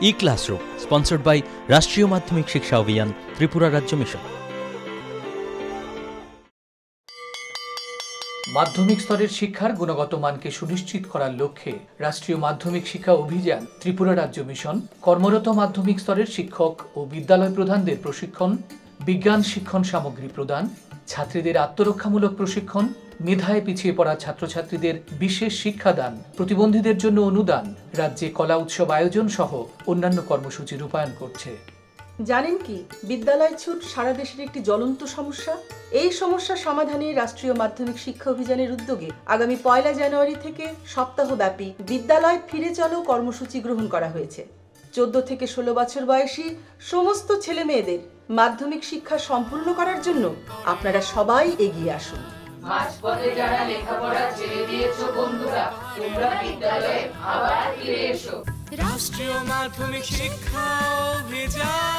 E-Classroom, sponsored by রাষ্ট্রীয় মাধ্যমিক শিক্ষা অভিযান, ত্রিপুরা রাজ্য মিশন। মাধ্যমিক স্তরের শিক্ষার গুণগত মানকে সুনিশ্চিত করার লক্ষ্যে রাষ্ট্রীয় মাধ্যমিক শিক্ষা অভিযান, ত্রিপুরা রাজ্য মিশন কর্মরত মাধ্যমিক স্তরের শিক্ষক ও বিদ্যালয় প্রধানদের প্রশিক্ষণ, বিজ্ঞান শিক্ষণ সামগ্রী প্রদান, ছাত্রীদের আত্মরক্ষামূলক প্রশিক্ষণ, মেধায় পিছিয়ে পড়া ছাত্রছাত্রীদের বিশেষ শিক্ষাদান, প্রতিবন্ধীদের জন্য অনুদান, রাজ্যে কলা উৎসব আয়োজন সহ অন্যান্য কর্মসূচি রূপায়ণ করছে। জানেন কি, বিদ্যালয় ছুট সারা দেশের একটি জ্বলন্ত সমস্যা। এই সমস্যা সমাধানে রাষ্ট্রীয় মাধ্যমিক শিক্ষা অভিযানের উদ্যোগে আগামী 1 জানুয়ারি থেকে সপ্তাহব্যাপী বিদ্যালয় ফিরে চলো কর্মসূচি গ্রহণ করা হয়েছে। 14 থেকে 16 বছর বয়সী সমস্ত ছেলে মেয়েদের মাধ্যমিক শিক্ষা সম্পূর্ণ করার জন্য আপনারা সবাই এগিয়ে আসুন। মাঝপথে যারা লেখাপড়া ছেড়ে দিয়েছো বন্ধুরা, তোমরা বিদ্যালয়ে আবার ফিরে এসো। রাষ্ট্রীয় মাধ্যমিক শিক্ষা অভিযান।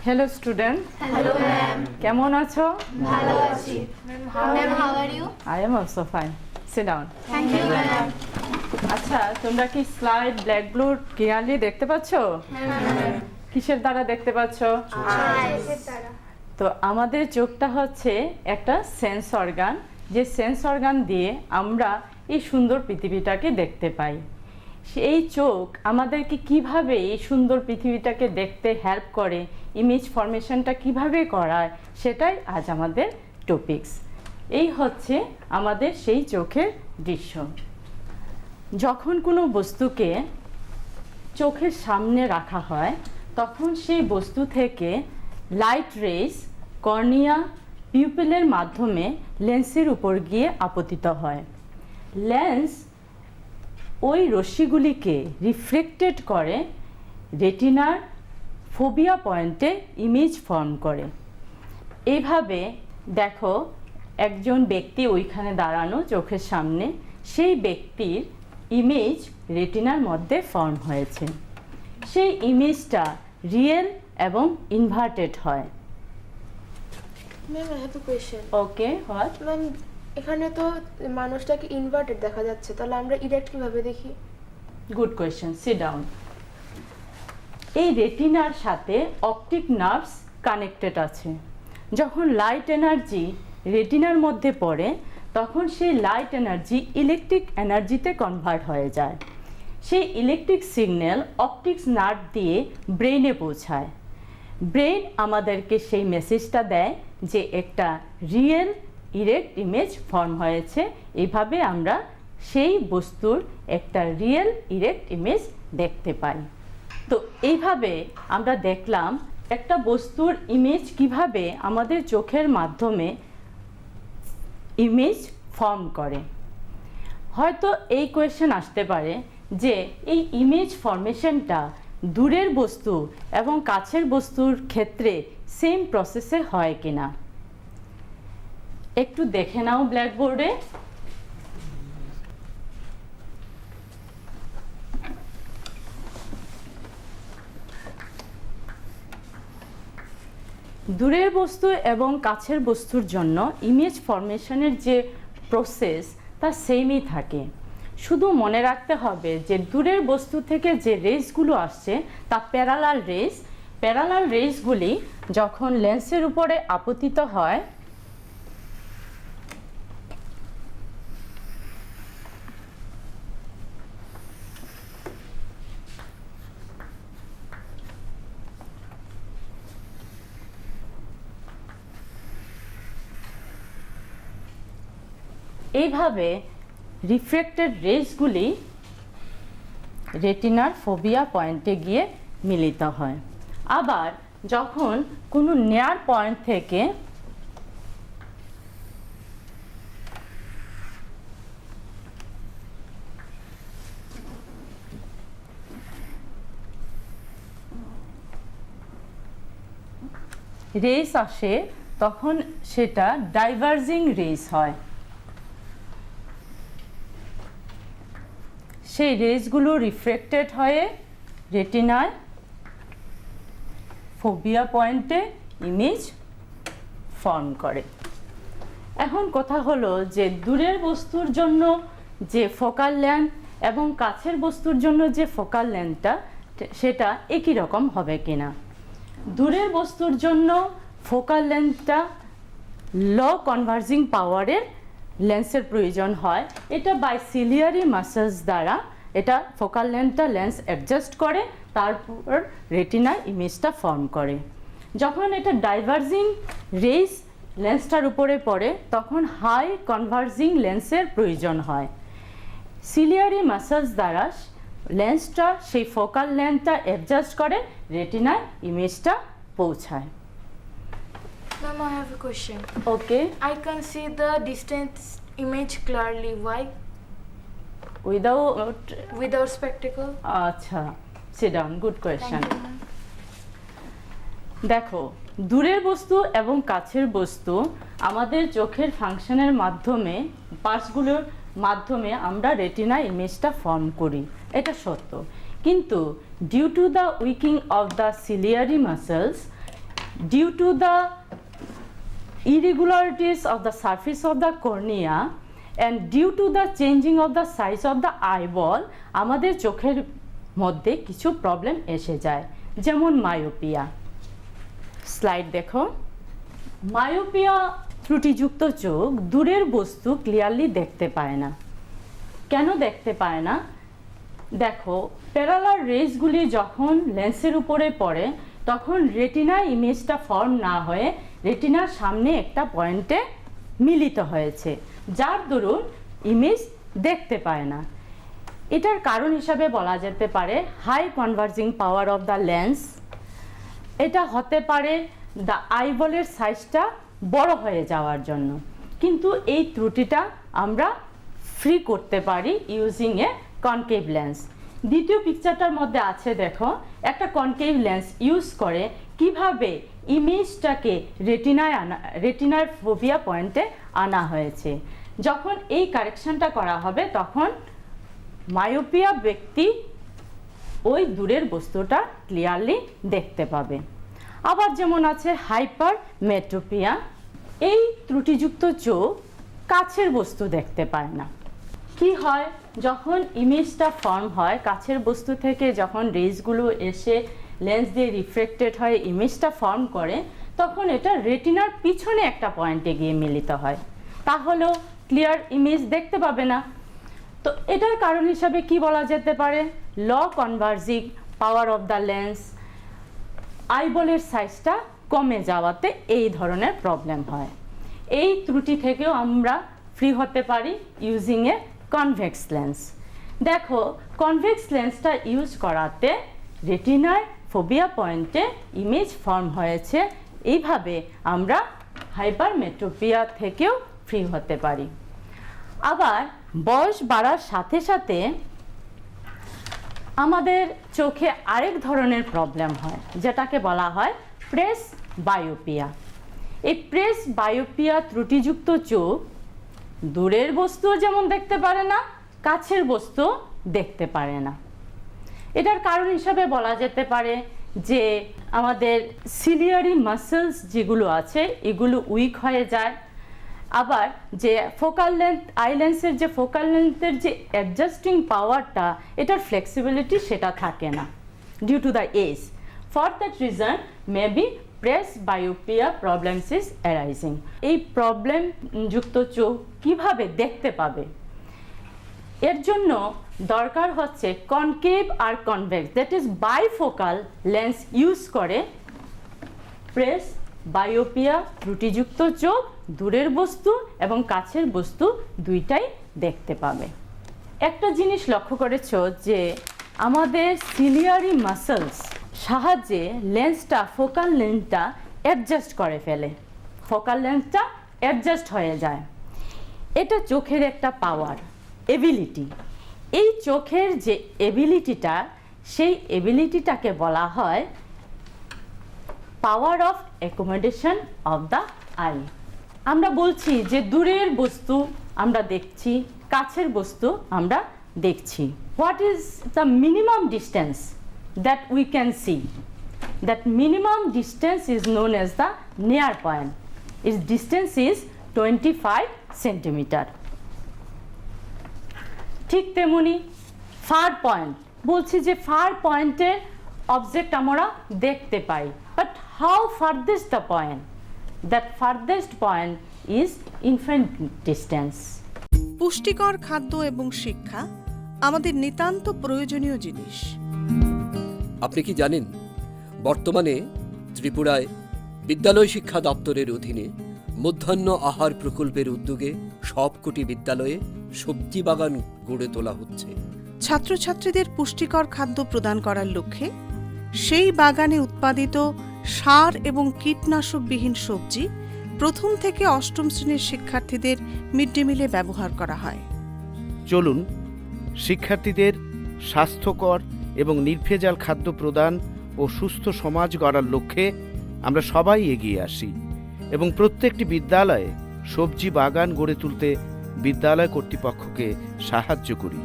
Hello student. Hello ma'am. কেমন আছো? ভালো আছি। Ma'am, how are you? I am also fine. Sit down. Thank you ma'am. আচ্ছা, তোমরা কি স্লাইড ব্ল্যাকবোর্ড ক্লিয়ারলি দেখতে পাচ্ছো? হ্যাঁ। কিসের দ্বারা দেখতে পাচ্ছো? তো আমাদের চোখটা হচ্ছে একটা সেন্স অর্গান, যে সেন্স অর্গান দিয়ে আমরা এই সুন্দর পৃথিবীটাকে দেখতে পাই। এই চোখ আমাদেরকে কিভাবে এই সুন্দর পৃথিবীটাকে দেখতে হেল্প করে, ইমেজ ফরমেশনটা কিভাবে করায়, সেটাই আজ আমাদের টপিকস। এই হচ্ছে আমাদের সেই চোখের দৃশ্য। যখন কোনো বস্তুকে চোখের সামনে রাখা হয়, তখন সেই বস্তু থেকে লাইট রেজ কর্নিয়া পিউপিলের মাধ্যমে লেন্সের উপর গিয়ে আপতিত হয়। লেন্স ওই রশ্মিগুলিকে রিফ্লেক্টেড করে রেটিনার ফোবিয়া পয়েন্টে ইমেজ ফর্ম করে। এইভাবে দেখো, একজন ব্যক্তি ওইখানে দাঁড়ানো চোখের সামনে, সেই ব্যক্তির ইমেজ রেটিনার মধ্যে ফর্ম হয়েছে। সেই ইমেজটা রিয়েল এবং ইনভার্টেড হয়। Ma'am, I have a question. Okay, what? Ma'am, এখানে তো মানুষটাকে ইনভার্টেড দেখা যাচ্ছে, তাহলে আমরা ইরেক্ট কিভাবে দেখি? Good question, sit down. এই রেটিনার সাথে অপটিক নার্ভস কানেক্টেড আছে। যখন লাইট এনার্জি রেটিনার মধ্যে পড়ে, তখন সেই লাইট এনার্জি ইলেকট্রিক এনার্জিতে কনভার্ট হয়ে যায়। সেই ইলেকট্রিক সিগন্যাল অপটিক্স নার্ভ দিয়ে ব্রেইনে পৌঁছায়। ব্রেন আমাদেরকে সেই মেসেজটা দেয় যে একটা রিয়েল ইরেক্ট ইমেজ ফর্ম হয়েছে। এইভাবে আমরা সেই বস্তুর একটা রিয়েল ইরেক্ট ইমেজ দেখতে পাই। তো এইভাবে আমরা দেখলাম একটা বস্তুর ইমেজ কিভাবে আমাদের চোখের মাধ্যমে ইমেজ ফর্ম করে। হয়তো এই কোয়েশ্চেন আসতে পারে যে এই ইমেজ ফরমেশনটা দূরের বস্তু এবং কাছের বস্তুর ক্ষেত্রে সেম প্রসেসে হয় কিনা। একটু দেখে নাও ব্ল্যাকবোর্ডে। দূরের বস্তু এবং কাছের বস্তুর জন্য ইমেজ ফরমেশনের যে প্রসেস তা সেমই থাকে। শুধু মনে রাখতে হবে যে দূরের বস্তু থেকে যে রেসগুলো আসছে তা প্যারালাল রেস। প্যারালাল রেসগুলি যখন লেন্সের উপরে আপতিত হয়, এইভাবে রিফ্রেক্টেড রেজগুলি রেটিনার ফোবিয়া পয়েন্টে গিয়ে মিলিত হয়। আবার যখন কোনো নেয়ার পয়েন্ট থেকে রেস আসে তখন সেটা ডাইভার্জিং রেস হয়। সেই রেসগুলো রিফ্রেক্টেড হয়ে রেটিনায় ফোবিয়া পয়েন্টে ইমেজ ফর্ম করে। এখন কথা হলো যে দূরের বস্তুর জন্য যে ফোকাল লেন্থ এবং কাছের বস্তুর জন্য যে ফোকাল লেন্থটা সেটা একই রকম হবে কিনা। দূরের বস্তুর জন্য ফোকাল লেন্থটা ল কনভার্জিং পাওয়ারের লেন্সের প্রয়োজন হয়। এটা বাইসিলিয়ারি মাসেলস দ্বারা এটা ফোকাল লেন্থটা লেন্স অ্যাডজাস্ট করে, তারপর রেটিনা ইমেজটা ফর্ম করে। যখন এটা ডাইভার্জিং রেস লেন্সটার উপরে পড়ে তখন হাই কনভার্জিং লেন্সের প্রয়োজন হয়। সিলিয়ারি মাসেলস দ্বারা লেন্সটা সেই ফোকাল লেন্থটা অ্যাডজাস্ট করে রেটিনায় ইমেজটা পৌঁছায়। Ma'am, I have a question. Okay, I can see the distance image clearly. Why? Without Without spectacle? আচ্ছা, sit down, good question. Thank you, ma'am. দেখো, দূরের বস্তু এবং কাছের বস্তু আমাদের চোখের ফাংশনের মাধ্যমে পার্টসগুলোর মাধ্যমে আমরা রেটিনা ইমেজটা ফর্ম করি, এটা সত্য। কিন্তু due to the weakening of the ciliary muscles, due to the irregularities of the surface of the cornea and due to the changing of the size of the eyeball আমাদের চোখের মধ্যে কিছু problem এসে যায়, যেমন মায়োপিয়া। স্লাইড দেখো। Myopia ত্রুটিযুক্ত চোখ দূরের বস্তু ক্লিয়ারলি দেখতে পায় না। কেন দেখতে পায় না? দেখো, প্যারালাল রেসগুলি যখন লেন্সের উপরে পড়ে তখন রেটিনা ইমেজটা ফর্ম না হয়ে রেটিনার সামনে একটা পয়েন্টে মিলিত হয়েছে, যার দরুন ইমেজ দেখতে পায় না। এটার কারণ হিসাবে বলা যেতে পারে high converging power of the lens. এটা হতে পারে দ্য আইবলের সাইজটা বড় হয়ে যাওয়ার জন্য। কিন্তু এই ত্রুটিটা আমরা ফ্রি করতে পারি ইউজিং এ কনকেভ লেন্স। দ্বিতীয় পিকচারটার মধ্যে আছে, দেখো, একটা কনকেভ লেন্স ইউজ করে কিভাবে ইমেজটাকে রেটিনার ফোবিয়া পয়েন্টে আনা হয়েছে। যখন এই কারেকশনটা করা হবে তখন মায়োপিয়া ব্যক্তি ওই দূরের বস্তুটা ক্লিয়ারলি দেখতে পাবে। আবার যেমন আছে হাইপার মেট্রোপিয়া, এই ত্রুটিযুক্ত চোখ কাছের বস্তু দেখতে পায় না। কি হয়, যখন ইমেজটা ফর্ম হয় কাছের বস্তু থেকে, যখন রেসগুলো এসে লেন্স দিয়ে রিফ্লেক্টেড হয়ে ইমেজটা ফর্ম করে তখন এটা রেটিনার পিছনে একটা পয়েন্টে গিয়ে মিলিত হয়, তাহলেও ক্লিয়ার ইমেজ দেখতে পাবে না। তো এটার কারণ হিসাবে কি বলা যেতে পারে? Low converging power of the lens, আইবলের সাইজটা কমে যাওয়াতে এই ধরনের প্রবলেম হয়। এই ত্রুটি থেকেও আমরা ফ্রি হতে পারি ইউজিং এ কনভেক্স লেন্স। দেখো, কনভেক্স লেন্সটা ইউজ করাতে রেটিনার ফোবিয়া পয়েন্টে ইমেজ ফর্ম হয়েছে। এইভাবে আমরা হাইপারমেট্রোপিয়া থেকেও ফ্রি হতে পারি। আবার বয়স বাড়ার সাথে সাথে আমাদের চোখে আরেক ধরনের প্রবলেম হয়, যেটাকে বলা হয় প্রেস বায়োপিয়া। এই প্রেস বায়োপিয়া ত্রুটিযুক্ত চোখ দূরের বস্তু যেমন দেখতে পারে না, কাছের বস্তু দেখতে পারে না। এটার কারণ হিসাবে বলা যেতে পারে যে আমাদের সিলিয়ারি মাসেলস যেগুলো আছে এগুলো উইক হয়ে যায়। আবার যে ফোকাল লেন্থ, আই লেন্সের যে ফোকাল লেন্থের যে অ্যাডজাস্টিং পাওয়ারটা, এটার ফ্লেক্সিবিলিটি সেটা থাকে না due to the age. For that reason maybe presbyopia problems is arising. এই প্রবলেম যুক্ত চোখ কিভাবে দেখতে পাবে? এর জন্য দরকার হচ্ছে কনকেভ আর convex, that is bifocal lens use করে প্রেস বায়োপিয়া ত্রুটিযুক্ত চোখ দূরের বস্তু এবং কাছের বস্তু দুইটাই দেখতে পাবে। একটা জিনিস লক্ষ্য করেছো যে আমাদের সিলিয়ারি মাসলস সাহায্যে লেন্সটা ফোকাল লেন্সটা অ্যাডজাস্ট করে ফেলে, ফোকাল লেন্সটা অ্যাডজাস্ট হয়ে যায়। এটা চোখের একটা পাওয়ার, এবিলিটি। এই চোখের যে এবিলিটিটা, সেই এবিলিটিটাকে বলা হয় power of accommodation of the I. আমরা বলছি যে দূরের বস্তু আমরা দেখছি, কাছের বস্তু আমরা দেখছি। What is the minimum distance that we can see? That minimum distance is known as the near point. It's distance is 25 centimetre. ঠিক তেমনি ফার পয়েন্ট, বলছি যে ফার পয়েন্টের অবজেক্ট আমরা দেখতে পাই, but how farthest the point? That farthest point is infinite distance. পুষ্টিকর খাদ্য এবং শিক্ষা আমাদের নিতান্ত প্রয়োজনীয় জিনিস। আপনি কি জানেন বর্তমানে ত্রিপুরায় বিদ্যালয় শিক্ষা দপ্তরের অধীনে মধ্যাহ্ন আহার প্রকল্পের উদ্যোগে সবকটি বিদ্যালয়ে সবজি বাগান গড়ে তোলা হচ্ছে। ছাত্রছাত্রীদের পুষ্টিকর খাদ্য প্রদান করার লক্ষ্যে সেই বাগানে উৎপাদিত সার এবং কীটনাশকবিহীন সবজি প্রথম থেকে অষ্টম শ্রেণীর শিক্ষার্থীদের মিড ডে মিলে ব্যবহার করা হয়। চলুন শিক্ষার্থীদের স্বাস্থ্যকর এবং নির্ভেজাল খাদ্য প্রদান ও সুস্থ সমাজ গড়ার লক্ষ্যে আমরা সবাই এগিয়ে আসি এবং প্রত্যেকটি বিদ্যালয়ে সবজি বাগান গড়ে তুলতে বিদ্যালয় কর্তৃপক্ষকে সাহায্য করি।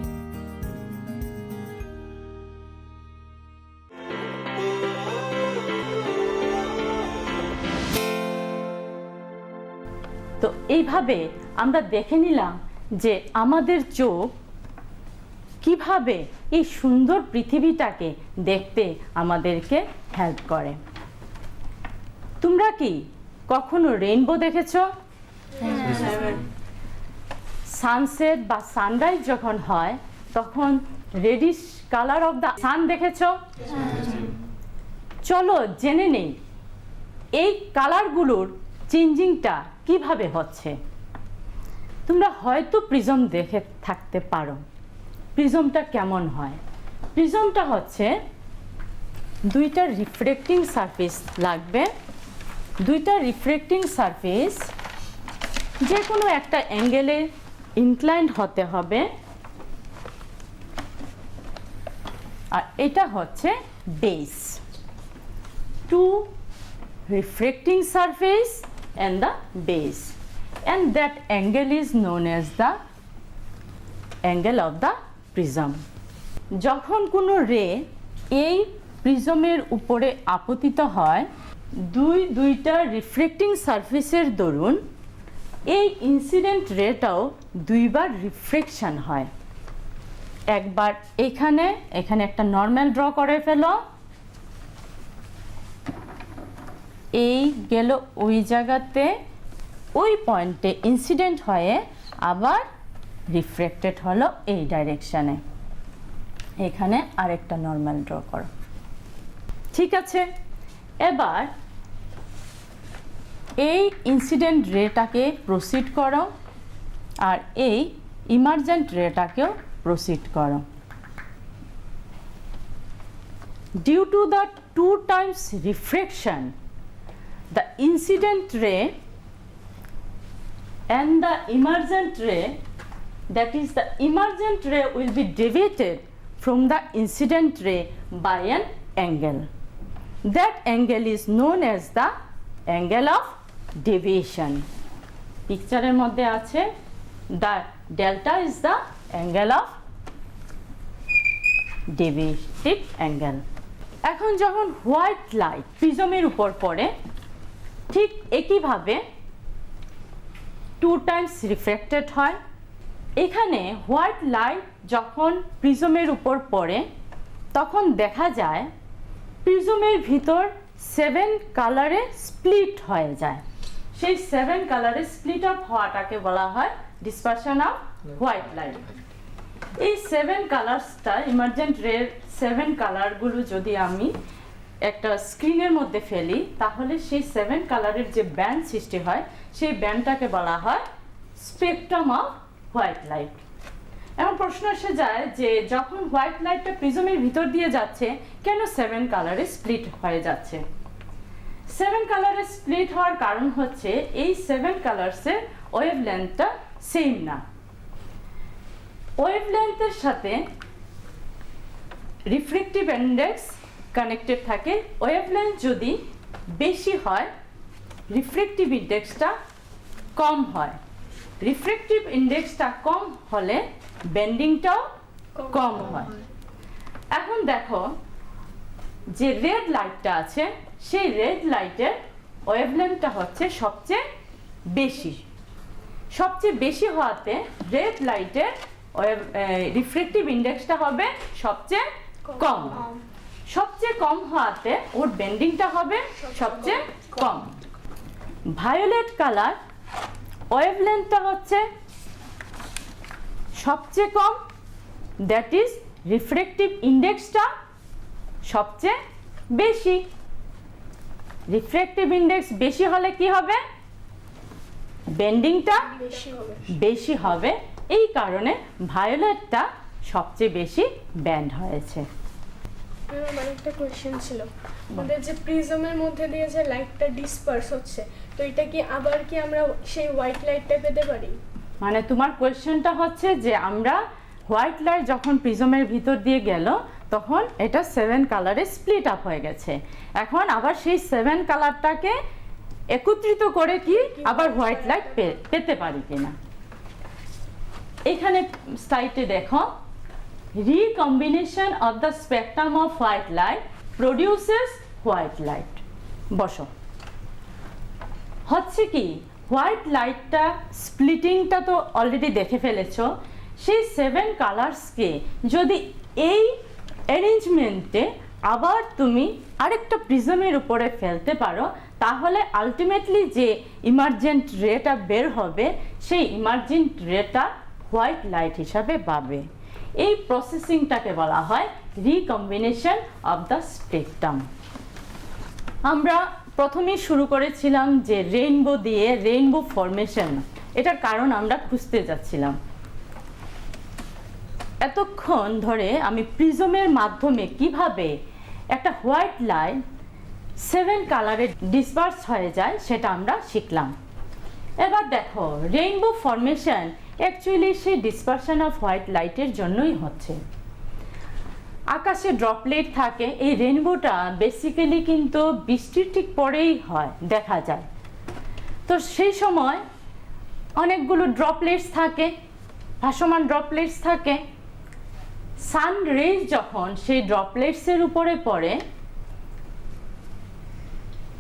তো এইভাবে আমরা দেখে নিলাম যে আমাদের চোখ কিভাবে এই সুন্দর পৃথিবীটাকে দেখতে আমাদেরকে হেল্প করে। তোমরা কি কখনো রেইনবো দেখেছো? সানসেট বা সানরাইজ যখন হয় তখন radish colour of the sun দেখেছো? চলো জেনে নেই এই কালারগুলোর চেঞ্জিংটা কিভাবে হচ্ছে। তোমরা হয়তো প্রিজম দেখে থাকতে পারো। প্রিজমটা কেমন হয়? প্রিজমটা হচ্ছে দুইটা রিফ্লেক্টিং সারফেস লাগবে। দুইটা রিফ্লেক্টিং সারফেস যে কোনো একটা অ্যাঙ্গেলে ইনক্লাইন্ড হতে হবে, আর এটা হচ্ছে base. Two refracting surface and the base, and that angle is known as the angle of the prism. যখন কোনো রে এই প্রিজমের উপরে আপতিত হয়, দুইটা রিফ্লেক্টিং সারফেসের দরুন এই ইনসিডেন্ট রেটাও দুইবার রিফ্লেকশন হয়। একবার এখানে একটা নর্মাল ড্র করে ফেলো, এই গেল ওই জায়গাতে, ওই পয়েন্টে ইনসিডেন্ট হয়ে আবার রিফ্লেক্টেড হলো এই ডাইরেকশানে। এখানে আরেকটা নর্মাল ড্র করো। ঠিক আছে, এবার এই ইনসিডেন্ট রেটাকে প্রসিড করো আর এই ইমার্জেন্ট রেটাকেও প্রসিড করো। Due to the 2 times refraction, the incident ray and the emergent ray, that is the emergent ray will be deviated from the incident ray by an angle. That angle is known as the angle of deviation. পিকচারের মধ্যে আছে the delta is the angle of deviative angle. এখন যখন white light প্রিজমের উপর পড়ে, ঠিক একইভাবে 2 times reflected হয়। এখানে হোয়াইট লাইট যখন প্রিজমের উপর পড়ে তখন দেখা যায় প্রিজমের ভিতর 7 কালারে স্প্লিট হয়ে যায়। সেই 7 কালারে স্প্লিট আপ হওয়াটাকে বলা হয় ডিসপারশন অফ হোয়াইট লাইট। এই 7 কালারসটা ইমার্জেন্ট রের 7 কালারগুলো যদি আমি একটা স্ক্রিনের মধ্যে ফেলি তাহলে সেই 7 কালারের যে ব্যান্ড সৃষ্টি হয় সেই ব্যান্ডটাকে বলা হয় স্পেকট্রাম অফ হোয়াইট লাইট। এখন প্রশ্ন এসে যায় যে যখন হোয়াইট লাইটটা প্রিজমের ভিতর দিয়ে যাচ্ছে কেন 7 কালারে স্প্লিট হয়ে যাচ্ছে? 7 কালারে স্প্লিট হওয়ার কারণ হচ্ছে এই 7 কালারসের ওয়েভলেন্থটা সেম না। ওয়েভলেন্থের সাথে রিফ্রেক্টিভ ইন্ডেক্স কানেক্টেড থাকে। ওয়েভলেন্থ যদি বেশি হয় রিফ্রেক্টিভ ইন্ডেক্সটা কম হয়, রিফ্রেক্টিভ ইন্ডেক্সটা কম হলে বেন্ডিংটাও কম হয়। এখন দেখো যে রেড লাইটটা আছে সেই রেড লাইটের ওয়েভলেন্থটা হচ্ছে সবচেয়ে বেশি। সবচেয়ে বেশি হওয়াতে রেড লাইটের রিফ্রেক্টিভ ইন্ডেক্সটা হবে সবচেয়ে কম। সবচেয়ে কম হওয়াতে ওর বেন্ডিংটা হবে সবচেয়ে কম। ভায়োলেট কালার ওয়েভলেন্থটা হচ্ছে সবচেয়ে কম, দ্যাট ইজ রিফ্রেক্টিভ ইন্ডেক্সটা সবচেয়ে বেশি। রিফ্রেক্টিভ ইন্ডেক্স বেশি হলে কি হবে? বেন্ডিংটা বেশি হবে। এই কারণে ভায়োলেটটা সবচেয়ে বেশি ব্যান্ড হয়েছে। আমার একটা কোয়েশ্চেন ছিল, আমাদের যে প্রিজমের মধ্যে দিয়ে যে লাইটটা ডিসপার্স হচ্ছে, তো এটা কি আবার কি আমরা সেই হোয়াইট লাইটটা পেতে পারি? মানে তোমার কোয়েশ্চেনটা হচ্ছে যে আমরা হোয়াইট লাইট যখন প্রিজমের ভিতর দিয়ে গেল তখন এটা 7 কালারে স্প্লিট আপ হয়ে গেছে, এখন আবার সেই 7 কালারটাকে একত্রিত করে কি আবার হোয়াইট লাইট পেতে পারি কিনা। এখানে সাইটে দেখো, recombination of the spectrum of white light produces white light। বসো, হচ্ছে কি হোয়াইট লাইটটা স্প্লিটিংটা তো অলরেডি দেখে ফেলেছো। সেই 7 কালার্সকে যদি এই অ্যারেঞ্জমেন্টে আবার তুমি আরেকটা প্রিজমের উপরে ফেলতে পারো তাহলে আলটিমেটলি যে ইমার্জেন্ট রেটা বের হবে সেই ইমার্জেন্ট রেটা হোয়াইট লাইট হিসাবে পাবে। এই প্রসেসিংটাকে বলা হয় রিকম্বিনেশন অফ দ্য স্পেকট্রাম। আমরা প্রথমেই শুরু করেছিলাম যে রেইনবো দিয়ে রেইনবো ফরমেশন, এটার কারণ আমরা খুঁজতে যাচ্ছিলাম। এতক্ষণ ধরে আমি প্রিজমের মাধ্যমে কিভাবে একটা হোয়াইট লাইট 7 কালারে ডিসপার্স হয়ে যায় সেটা আমরা শিখলাম। এবার দেখো রেইনবো ফরমেশন অ্যাকচুয়ালি সেই ডিসপারশন অফ হোয়াইট লাইটের জন্যই হচ্ছে। আকাশে ড্রপলেট থাকে, এই রেইনবোটা বেসিক্যালি কিন্তু বৃষ্টির ঠিক পরেই হয় দেখা যায়। তো সেই সময় অনেকগুলো ড্রপলেটস থাকে, ভাসমান ড্রপলেটস থাকে। সান রেজ যখন সেই ড্রপলেটসের উপরে পড়ে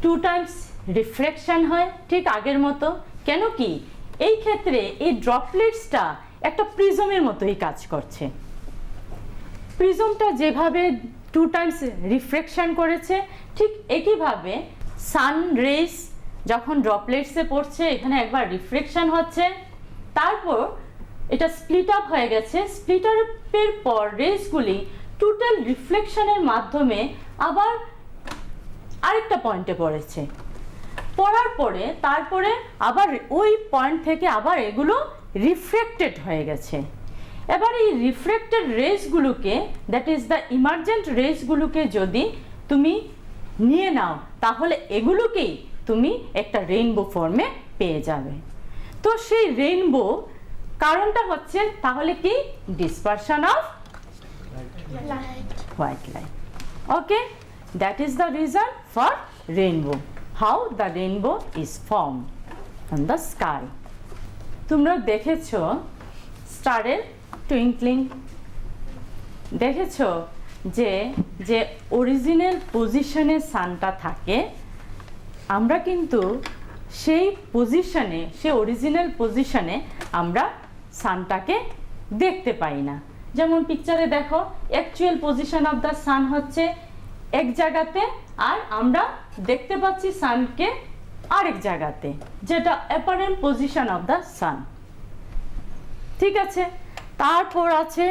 2 টাইমস রিফ্লেকশন হয় ঠিক আগের মতো। কেন কি এই ক্ষেত্রে এই ড্রপলেটসটা একটা প্রিজমের মতোই কাজ করছে। প্রিজমটা যেভাবে 2 টাইমস রিফ্লেকশন করেছে ঠিক একইভাবে সান রেজ যখন ড্রপলেটসে পড়ছে এখানে একবার রিফ্লেকশন হচ্ছে, তারপর এটা স্প্লিট আপ হয়ে গেছে। স্প্লিট আপের পর রেজগুলি টোটাল রিফ্লেকশনের মাধ্যমে আবার আরেকটা পয়েন্টে পড়েছে, পড়ার পরে তারপরে আবার ওই পয়েন্ট থেকে আবার এগুলো রিফ্রেক্টেড হয়ে গেছে। এবার এই রিফ্রেক্টেড রেজগুলোকে, দ্যাট ইজ দ্য ইমার্জেন্ট রেজগুলোকে যদি তুমি নিয়ে নাও তাহলে এগুলোকেই তুমি একটা রেইনবো ফর্মে পেয়ে যাবে। তো সেই রেইনবো কারণটা হচ্ছে তাহলে কি dispersion off white light. Okay, that is the reason for rainbow, how the rainbow is formed on the sky। তোমরা দেখেছো স্টারের টুইঙ্কলিং, দেখেছো যে যে অরিজিনাল পজিশনে সানটা থাকে আমরা কিন্তু সেই পজিশনে, সেই অরিজিনাল পজিশনে আমরা সানটাকে দেখতে পাই না। যেমন পিকচারে দেখো actual position of the sun হচ্ছে এক জায়গাতে আর আমরা দেখতে পাচ্ছি সানকে আরেক জায়গাতে, যেটা apparent position of the sun. ঠিক আছে, তারপর আছে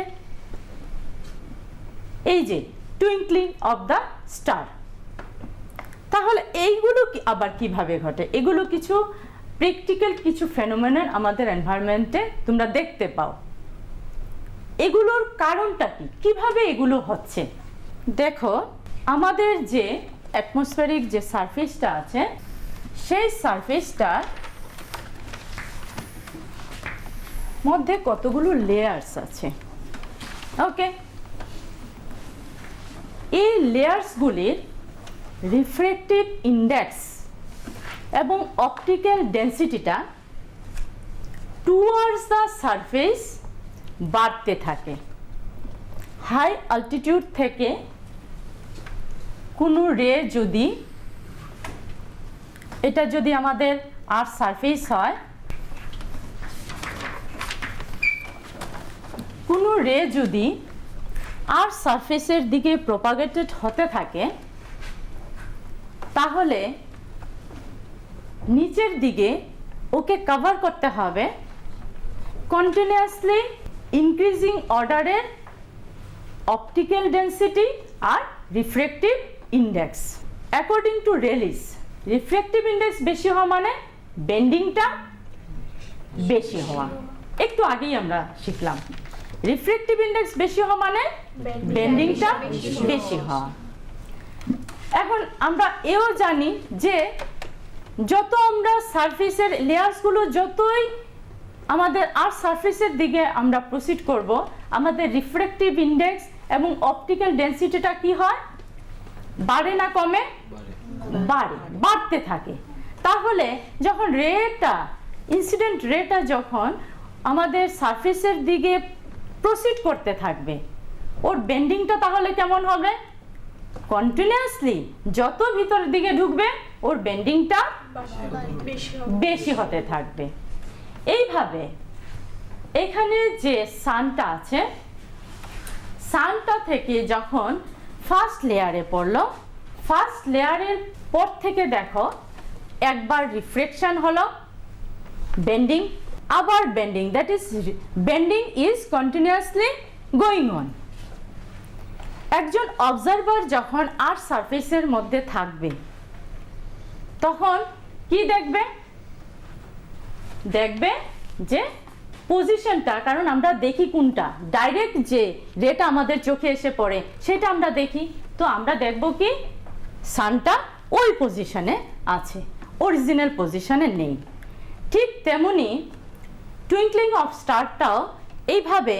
এই যে টুইঙ্কলিং অফ দ্য স্টার। তাহলে এইগুলো আবার কিভাবে ঘটে? এগুলো কিছু প্র্যাকটিক্যাল কিছু ফেনোমেনন আমাদের এনভায়রনমেন্টে তোমরা দেখতে পাও। এগুলোর কারণটা কি, কিভাবে এগুলো হচ্ছে? দেখো, আমাদের যে অ্যাটমসফেরিক যে সারফেসটা আছে, সেই সারফেসটার মধ্যে কতগুলো লেয়ার্স আছে। ওকে, এই লেয়ার্সগুলির রিফ্র্যাক্টিভ ইন্ডেক্স এবং অপটিক্যাল ডেন্সিটিটা টুয়ার্ডস দ্য সারফেস বাড়তে থাকে। হাই অল্টিটিউড থেকে কোনো রে যদি, এটা যদি আমাদের আর্থ সারফেস হয়, কোনো রে যদি আর্থ সারফেসের দিকে প্রপাগেটেড হতে থাকে, তাহলে নিচের দিকে ওকে কভার করতে হবে কন্টিনিউয়াসলি ইনক্রিজিং অর্ডারের অপটিক্যাল ডেন্সিটি আর রিফ্র্যাক্টিভ ইন্ডেক্স। অ্যাকর্ডিং টু রেলিস, রিফ্র্যাক্টিভ ইন্ডেক্স বেশি হওয়া মানে বেন্ডিংটা বেশি হওয়া। একটু আগেই আমরা শিখলাম রিফ্র্যাক্টিভ ইন্ডেক্স বেশি হওয়া মানে বেন্ডিংটা বেশি হওয়া। এখন আমরা এও জানি যে যত আমরা সারফেসের লেয়ার্সগুলো যতই আমাদের আর্থ সারফেসের দিকে আমরা প্রসিড করব, আমাদের রিফ্র্যাক্টিভ ইন্ডেক্স এবং অপটিক্যাল ডেন্সিটিটা কি হয়? বাড়ে না কমে? বাড়ে, বাড়তে থাকে। তাহলে যখন রেটা, ইনসিডেন্ট রেটা যখন আমাদের সারফেসের দিকে প্রসিড করতে থাকবে, ওর বেন্ডিংটা তাহলে কেমন হবে? কন্টিনিউয়াসলি যত ভিতরের দিকে ঢুকবে ওর বেন্ডিংটা বেশি হতে থাকবে। এইভাবে এখানে যে সানটা আছে, সানটা থেকে যখন ফার্স্ট লেয়ারে পড়লো, ফার্স্ট লেয়ারের পর থেকে দেখো একবার রিফ্লেকশন হলো, বেন্ডিং, আবার bending, that is bending is continuously going on. একজন অবজারভার যখন আর্থ সারফেসের মধ্যে থাকবে তখন কি দেখবে? দেখবে যে পজিশনটা, কারণ আমরা দেখি কোনটা, ডাইরেক্ট যে রেটা আমাদের চোখে এসে পড়ে সেটা আমরা দেখি, তো আমরা দেখব কি সানটা ওই পজিশনে আছে, অরিজিনাল পজিশনে নেই। ঠিক তেমনি টুইঙ্কলিং অফ স্টারটাও এইভাবে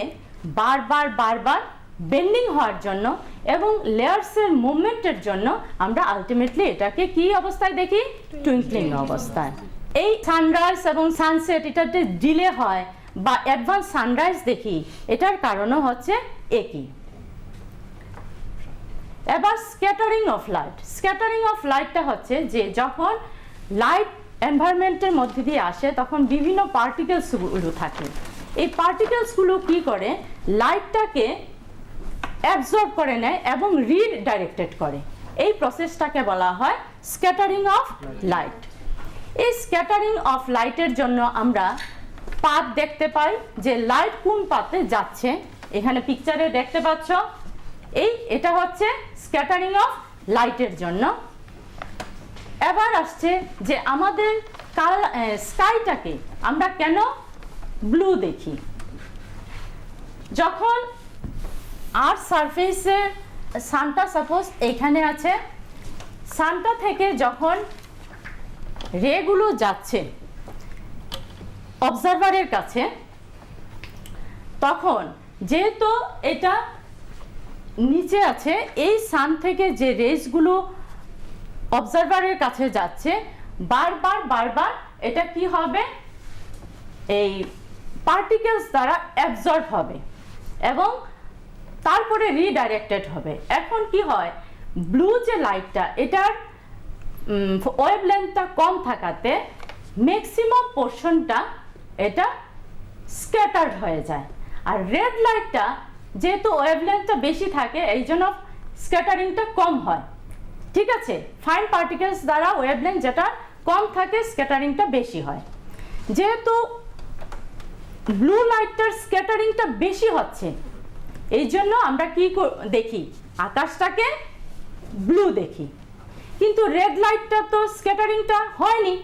বারবার বারবার বেন্ডিং হওয়ার জন্য এবং লেয়ার্সের মুভমেন্টের জন্য আমরা আলটিমেটলি এটাকে কি অবস্থায় দেখি? টুইঙ্কলিং অবস্থায়। এই সানরাইজ এবং সানসেট এটাতে ডিলে হয় বা অ্যাডভান্স সানরাইজ দেখি, এটার কারণও হচ্ছে একই। এবার scattering of light. Scattering of লাইটটা হচ্ছে যে যখন লাইট এনভায়রনমেন্টের মধ্যে দিয়ে আসে তখন বিভিন্ন পার্টিকেলসগুলো থাকে। এই পার্টিকেলসগুলো কি করে? লাইটটাকে অ্যাবজর্ব করে নেয় এবং রিডাইরেক্টেড করে। এই প্রসেসটাকে বলা হয় স্ক্যাটারিং অফ লাইট। এই স্ক্যাটারিং অফ লাইটের জন্য আমরা পাথ দেখতে পাই যে লাইট কোন পাথে যাচ্ছে। এখানে পিকচারে দেখতে পাচ্ছ, এটা হচ্ছে স্ক্যাটারিং অফ লাইটের জন্য। এবার আসছে যে আমাদের স্কাইটাকে আমরা কেন ব্লু দেখি? যখন আর্থ সারফেসে সানটা সাপোজ এখানে আছে, সানটা থেকে যখন রেগুলো যাচ্ছে অবজারভারের কাছে, তখন যেহেতু এটা নিচে আছে, এই সান থেকে যে রেজগুলো অবজারভারের কাছে যাচ্ছে বারবার বারবার এটা কি হবে? এই পার্টিকেলস দ্বারা অ্যাবজর্ব হবে এবং তারপরে রিডাইরেক্টেড হবে। এখন কি হয়? ব্লু যে লাইটটা, এটার ওয়েভলেন্থটা কম থাকাতে ম্যাক্সিমাম পোর্শনটা এটা স্ক্যাটার্ড হয়ে যায়। আর রেড লাইটটা যেহেতু ওয়েভলেন্থটা বেশি থাকে এই জন্য স্ক্যাটারিংটা কম হয়। ঠিক আছে, ফাইন পার্টিকেলস দ্বারা ওয়েভলেন্থ যেটা কম থাকে স্ক্যাটারিংটা বেশি হয়। যেহেতু ব্লু লাইটটার স্ক্যাটারিংটা বেশি হচ্ছে এই জন্য আমরা কি দেখি? আকাশটাকে ব্লু দেখি। কিন্তু রেড লাইটটা তো স্ক্যাটারিংটা হয়নি।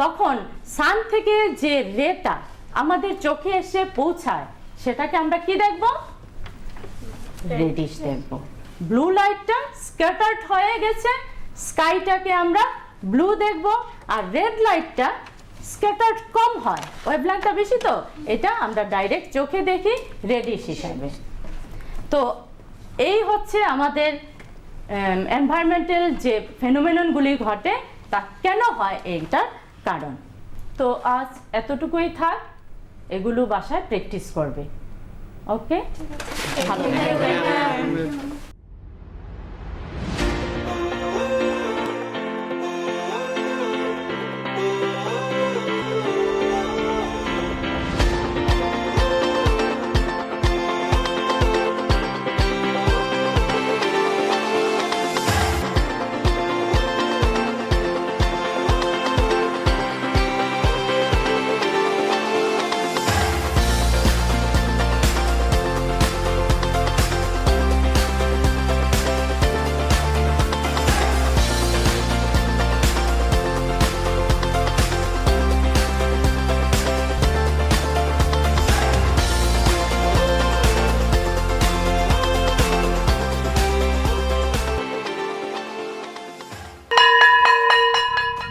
তখন সান থেকে যে রেটা আমাদের চোখে এসে পৌঁছায় সেটাকে আমরা কি দেখব? রেডিশ দেখব। ব্লু লাইটটা স্ক্যাটার্ড হয়ে গেছে, স্কাইটাকে আমরা ব্লু দেখব। আর রেড লাইটটা স্ক্যাটার্ড কম হয়, ওয়েভলেন্থটা বেশি, তো এটা আমরা ডাইরেক্ট চোখে দেখি রেডিশ হিসাবে। তো এই হচ্ছে আমাদের এনভায়রনমেন্টাল যে ফেনোমেননগুলি ঘটে তা কেন হয় এইটার কারণ। তো আজ এতটুকুই থাক, এগুলো বাসায় প্র্যাকটিস করবে। ওকে, ভালো থাকবেন।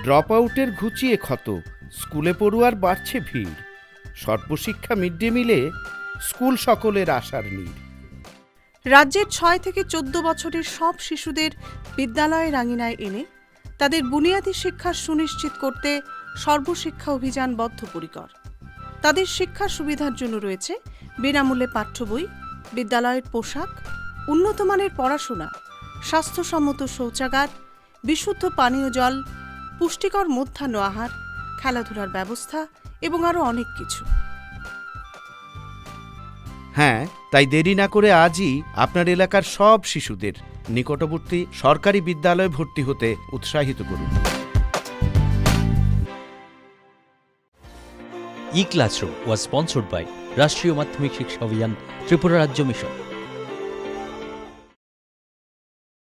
ড্রপ আউটের ঘুচিয়ে ক্ষত, স্কুলে পড়ুয়ার বাড়ছে ভিড়, সর্বশিক্ষা মিড ডে মিলে স্কুল সকলের আশার নীড়। রাজ্যের 6 থেকে 14 বছরের সব শিশুদের বিদ্যালয়ের আঙিনায় এনে তাদের বুনিয়াদী শিক্ষা সুনিশ্চিত করতে সর্বশিক্ষা অভিযান বদ্ধপরিকর। তাদের শিক্ষার সুবিধার জন্য রয়েছে বিনামূল্যে পাঠ্য বই, বিদ্যালয়ের পোশাক, উন্নতমানের পড়াশোনা, স্বাস্থ্যসম্মত শৌচাগার, বিশুদ্ধ পানীয় জল, পুষ্টিকর মধ্যাহ্ন আহার, খেলাধুলার ব্যবস্থা এবং আরও অনেক কিছু। হ্যাঁ, তাই দেরি না করে আজই আপনার এলাকার সব শিশুদের নিকটবর্তী সরকারি বিদ্যালয়ে ভর্তি হতে উৎসাহিত করুন। E-Classroom was sponsored by রাষ্ট্রীয় মাধ্যমিক শিক্ষা অভিযান ত্রিপুরা রাজ্য মিশন।